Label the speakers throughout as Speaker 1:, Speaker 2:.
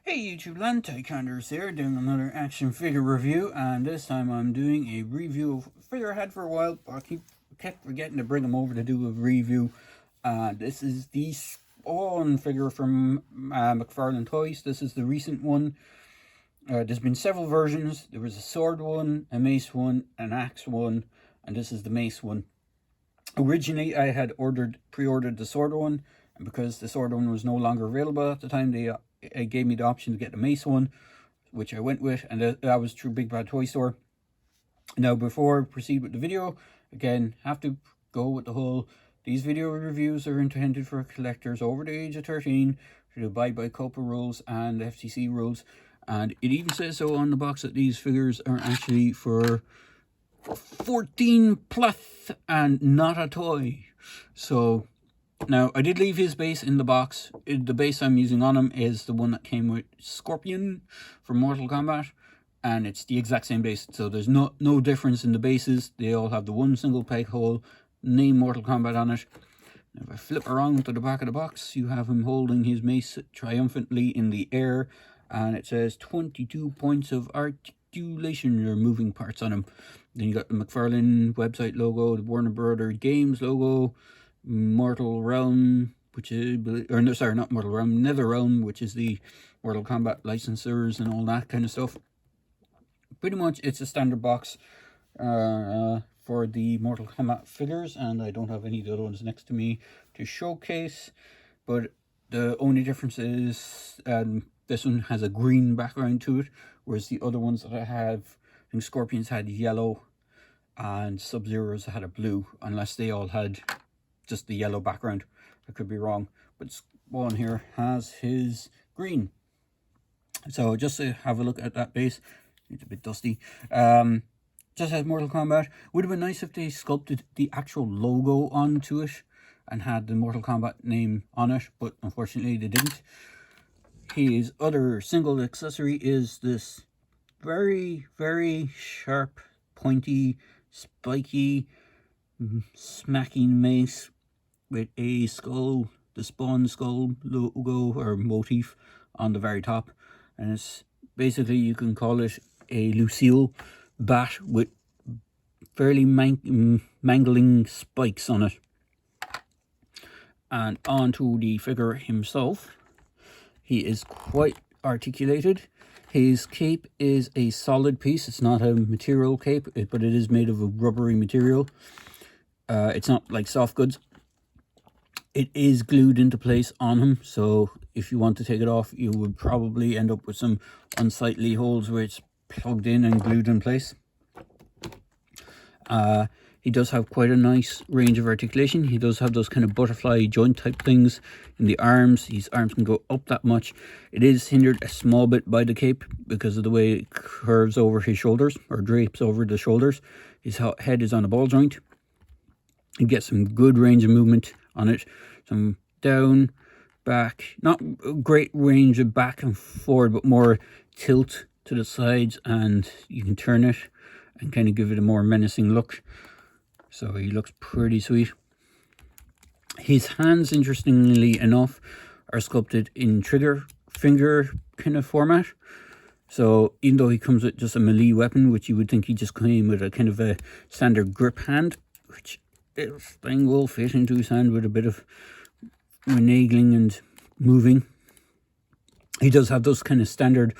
Speaker 1: Hey YouTube land, Tyconders here, doing another action figure review, and this time I'm doing a review of a figure I had for a while, but I kept forgetting to bring him over to do a review. This is the Spawn figure from McFarlane Toys. This is the recent one. There's been several versions. There was a sword one, a mace one, an axe one, and this is the mace one. Originally I had pre-ordered the sword one, and because the sword one was no longer available at the time, they gave me the option to get the mace one, which I went with, and that was through Big Bad Toy Store. Now, before I proceed with the video, again, have to go with the whole, these video reviews are intended for collectors over the age of 13 to abide by COPA rules and FTC rules, and it even says so on the box that these figures are actually for 14 plus and not a toy. So now, I did leave his base in the box. The base I'm using on him is the one that came with Scorpion from Mortal Kombat, and it's the exact same base. So there's no difference in the bases. They all have the one single peg hole, name Mortal Kombat on it. Now, if I flip around to the back of the box, you have him holding his mace triumphantly in the air, and it says 22 points of articulation or moving parts on him. Then you got the McFarlane website logo, the Warner Brothers Games logo, Mortal Realm, which is, or no, sorry, not Mortal Realm, NetherRealm, which is the Mortal Kombat licensors and all that kind of stuff. Pretty much, it's a standard box for the Mortal Kombat figures, and I don't have any of the other ones next to me to showcase. But the only difference is this one has a green background to it, whereas the other ones that I have, I think Scorpions had yellow and Sub-Zeros had a blue, unless they all had just the yellow background. I could be wrong, but Spawn here has his green. So just to have a look at that base, it's a bit dusty. Just has Mortal Kombat. Would have been nice if they sculpted the actual logo onto it and had the Mortal Kombat name on it, but unfortunately they didn't. His other single accessory is this very, very sharp, pointy, spiky, smacking mace with a skull, the Spawn skull logo or motif on the very top, and it's basically, you can call it a Lucille bat with fairly mangling spikes on it. And onto the figure himself, he is quite articulated. His cape is a solid piece. It's not a material cape, but it is made of a rubbery material. It's not like soft goods. It is glued into place on him, so if you want to take it off, you would probably end up with some unsightly holes where it's plugged in and glued in place. He does have quite a nice range of articulation. He does have those kind of butterfly joint type things in the arms. His arms can go up that much. It is hindered a small bit by the cape because of the way it curves over his shoulders, or drapes over the shoulders. His head is on a ball joint. You get some good range of movement on it. Some down, back, not a great range of back and forward, but more tilt to the sides, and you can turn it and kind of give it a more menacing look. So he looks pretty sweet. His hands, interestingly enough, are sculpted in trigger finger kind of format. So even though he comes with just a melee weapon, which you would think he just came with a kind of a standard grip hand, which this thing will fit into his hand with a bit of finagling and moving. He does have those kind of standard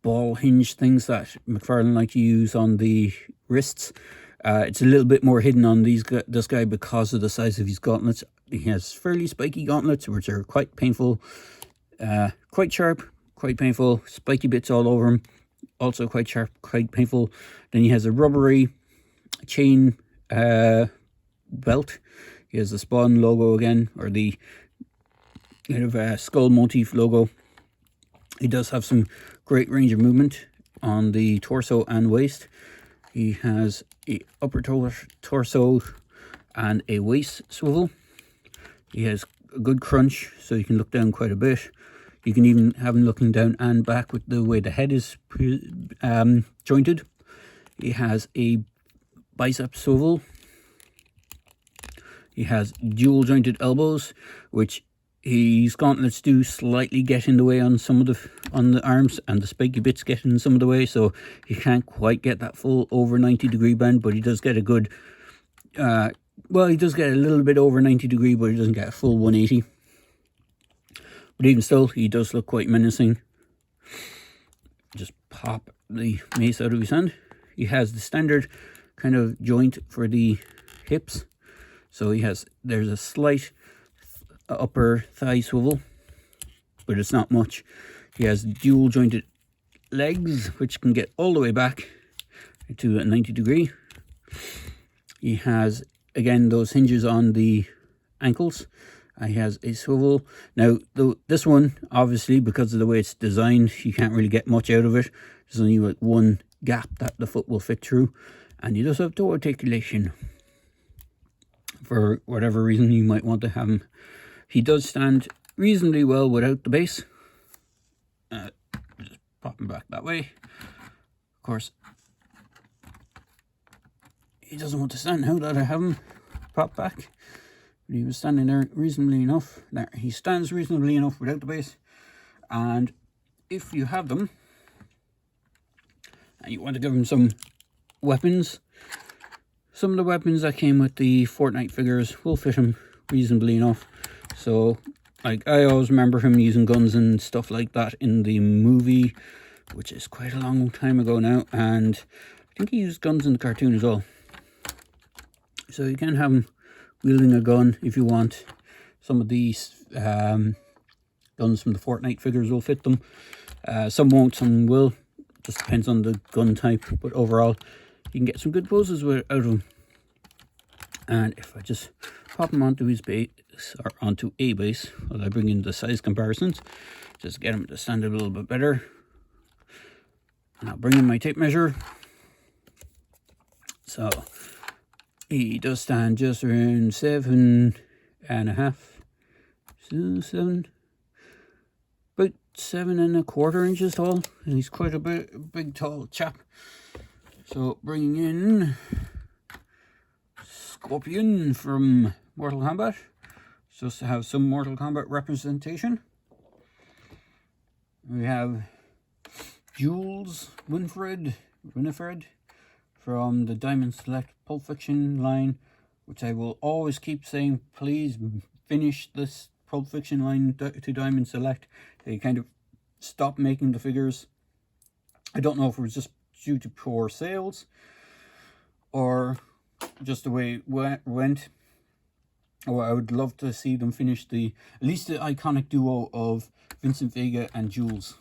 Speaker 1: ball hinge things that McFarlane like to use on the wrists. It's a little bit more hidden on this guy because of the size of his gauntlets. He has fairly spiky gauntlets, which are quite painful, quite sharp, quite painful, spiky bits all over him, also quite sharp, quite painful. Then he has a rubbery chain belt. He has the Spawn logo again, or the kind of skull motif logo. He does have some great range of movement on the torso and waist. He has a upper torso and a waist swivel. He has a good crunch, so you can look down quite a bit. You can even have him looking down and back with the way the head is jointed. He has a bicep swivel. He has dual jointed elbows, which his gauntlets do slightly get in the way on some of the arms, and the spiky bits get in some of the way, so he can't quite get that full over 90-degree bend, but he does get a good, well, he does get a little bit over 90-degree, but he doesn't get a full 180. But even still, he does look quite menacing. Just pop the mace out of his hand. He has the standard kind of joint for the hips, so there's a slight upper thigh swivel, but it's not much. He has dual jointed legs, which can get all the way back to a 90-degree. He has, again, those hinges on the ankles. He has a swivel. Now, this one, obviously, because of the way it's designed, you can't really get much out of it. There's only like one gap that the foot will fit through, and he does have toe articulation. For whatever reason, you might want to have him. He does stand reasonably well without the base. Just pop him back that way. Of course, he doesn't want to stand now that I have him pop back. But he was standing there reasonably enough. There, he stands reasonably enough without the base. And if you have them, and you want to give him some weapons, some of the weapons that came with the Fortnite figures will fit him reasonably enough. So, like, I always remember him using guns and stuff like that in the movie, which is quite a long time ago now, and I think he used guns in the cartoon as well. So you can have him wielding a gun if you want. Some of these guns from the Fortnite figures will fit them. Some won't, some will. Just depends on the gun type, but overall you can get some good poses out of him. And if I just pop him onto his base, or onto a base, while I bring in the size comparisons, just get him to stand a little bit better. And I'll bring in my tape measure. So he does stand just around 7.5, about 7.25 inches tall, and he's quite a big tall chap. So bringing in Scorpion from Mortal Kombat, just to have some Mortal Kombat representation. We have Jules Winifred from the Diamond Select Pulp Fiction line, which I will always keep saying, please finish this Pulp Fiction line to Diamond Select. They kind of stopped making the figures. I don't know if it was just due to poor sales or just the way it went. Oh, I would love to see them finish at least the iconic duo of Vincent Vega and Jules.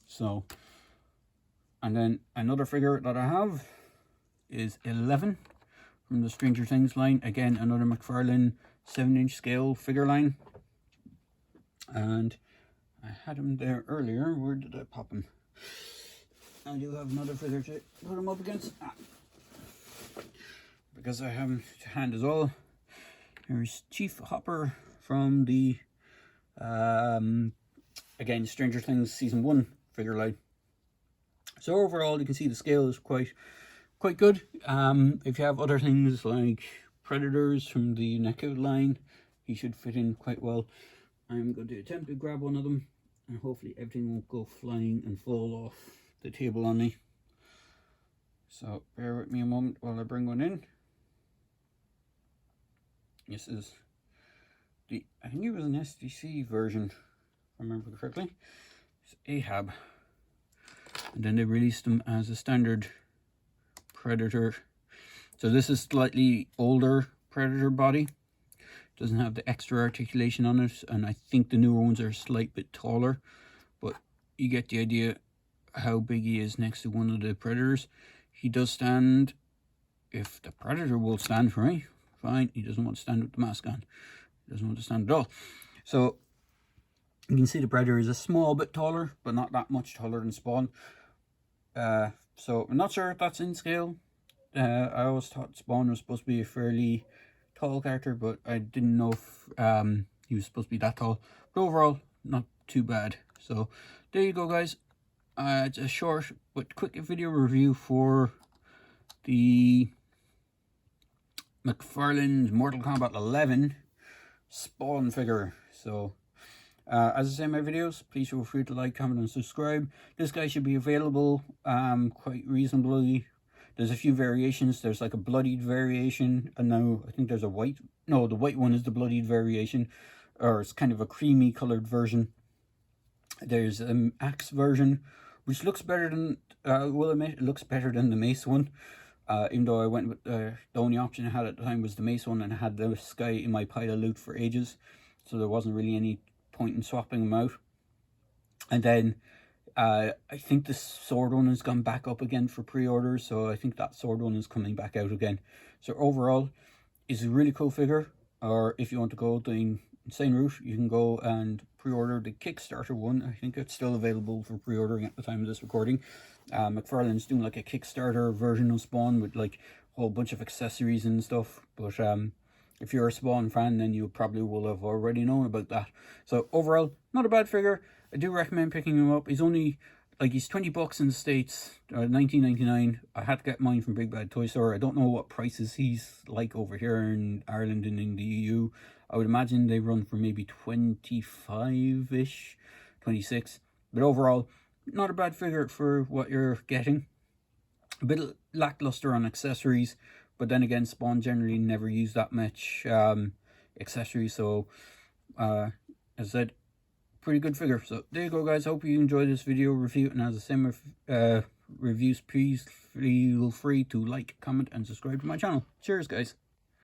Speaker 1: So, and then another figure that I have is 11 from the Stranger Things line. Again, another McFarlane 7-inch scale figure line. And I had him there earlier. Where did I pop him? I do have another figure to put him up against. Because I have him to hand as well. Here's Chief Hopper from the, again, Stranger Things Season 1 figure line. So overall, you can see the scale is quite good. If you have other things like Predators from the Knockout line, he should fit in quite well. I'm going to attempt to grab one of them, and hopefully everything won't go flying and fall off the table on me. So bear with me a moment while I bring one in. This is I think it was an SDC version, if I remember correctly. It's Ahab. And then they released them as a standard Predator. So this is slightly older Predator body. Doesn't have the extra articulation on it, and I think the newer ones are a slight bit taller. But you get the idea how big he is next to one of the Predators. He does stand, if the Predator will stand for me, fine. He doesn't want to stand with the mask on. He doesn't want to stand at all. So you can see the Predator is a small bit taller, but not that much taller than Spawn. So I'm not sure if that's in scale. I always thought Spawn was supposed to be a fairly tall character, but I didn't know if he was supposed to be that tall. But overall, not too bad. So there you go, guys. It's a short but quick video review for the McFarlane's Mortal Kombat 11 Spawn figure. So As I say in my videos, please feel free to like, comment, and subscribe. This guy should be available quite reasonably. There's a few variations. There's like a bloodied variation, and now I think there's a white. No, the white one is the bloodied variation, or it's kind of a creamy colored version. There's an axe version, which looks better than, will admit, it looks better than the mace one. Even though I went with, the only option I had at the time was the mace one, and I had this guy in my pile of loot for ages. So there wasn't really any point in swapping them out. And then I think the sword one has gone back up again for pre-orders, so I think that sword one is coming back out again. So overall, it's a really cool figure. Or if you want to go the insane route, you can go and pre-order the Kickstarter one. I think it's still available for pre-ordering at the time of this recording. McFarlane's doing like a Kickstarter version of Spawn with like a whole bunch of accessories and stuff. But if you're a Spawn fan, then you probably will have already known about that. So overall, not a bad figure. I do recommend picking him up. He's only, like, he's 20 bucks in the States, $19.99. I had to get mine from Big Bad Toy Store. I don't know what prices he's like over here in Ireland and in the EU. I would imagine they run for maybe 25-ish, 26. But overall, not a bad figure for what you're getting. A bit lackluster on accessories, but then again, Spawn generally never use that much accessories. So, as I said, pretty good figure. So there you go, guys. Hope you enjoyed this video review, and as the same reviews, please feel free to like, comment, and subscribe to my channel. Cheers, guys.